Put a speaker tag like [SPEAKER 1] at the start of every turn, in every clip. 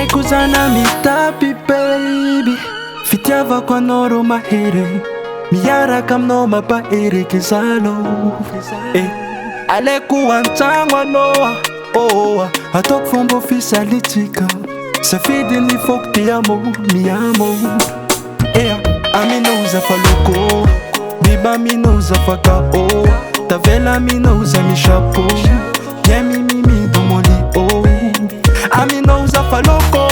[SPEAKER 1] Kuzana mitapi baby Fitiava kwa noro mahere Miara kam no mapa ere kesalo Ale kuantangwa noa Oh atok fombo fisa litika Sa fide ni fok te amo mi amo Ami no uza faloko Biba mi no uza faka oh Tavela mi no uza mi chapeau Yemi mi domoli oh Ami no uza faloko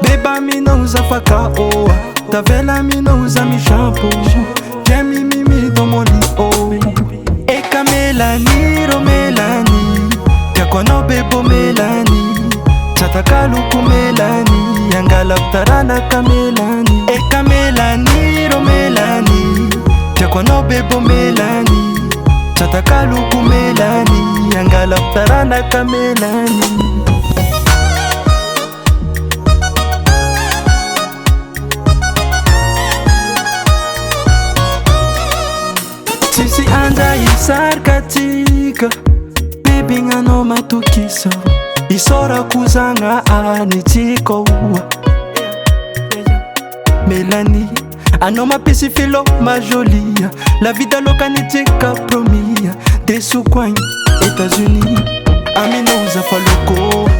[SPEAKER 1] Biba mi no uza faka oh Tavela mi no uza mi chapeau Yemi mi domoli oh Eka melani ro melani Yakwa no bebo melani Chataka luku melani Yangala utarana kamelani Eka melani ro melani Yakwa no bebo melani Chataka luku melani Yangala utarana kamelani Sisi anda isar katika Baby ngano matukiso Isora kuzanga anitiko Melanie Ano ma pesi filo ma jolie La vida loca nitika promia Desu kwany États-Unis Ami no uza faloko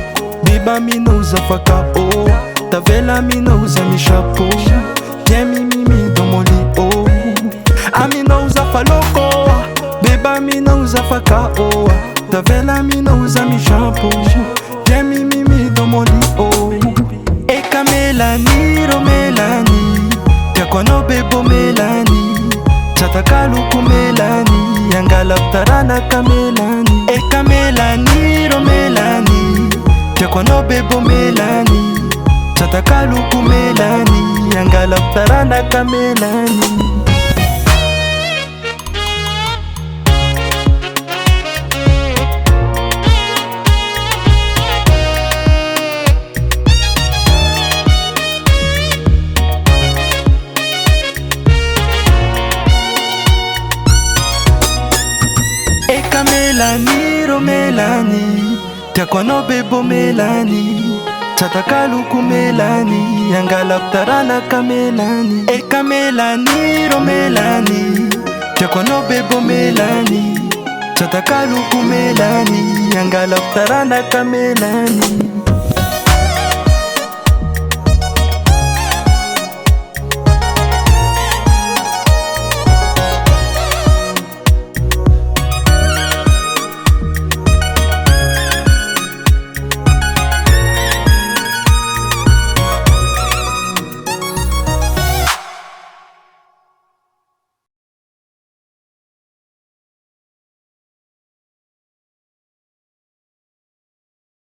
[SPEAKER 1] Biba mi no uza faka oh Tavela mi no uza mi chapeau Yemi mi domoli oh Ami no uza faloko Biba mi no uza faka oh Tavela mi no uza mi chapeau Yemi mi domoli oh Eka melani ro melani Yakwa no bebo melani Chataka luku melani Yangala utarana kamelani Eka melani ro melani Yakwa no bebo melani Chataka luku melani Yangala utarana kamelani Melani ro melani Yakwa no bebo melani Chataka luku melani Yangala utarana kamelani Eka melani ro melani Yakwa no bebo melani Chataka luku melani Yangala utarana kamelani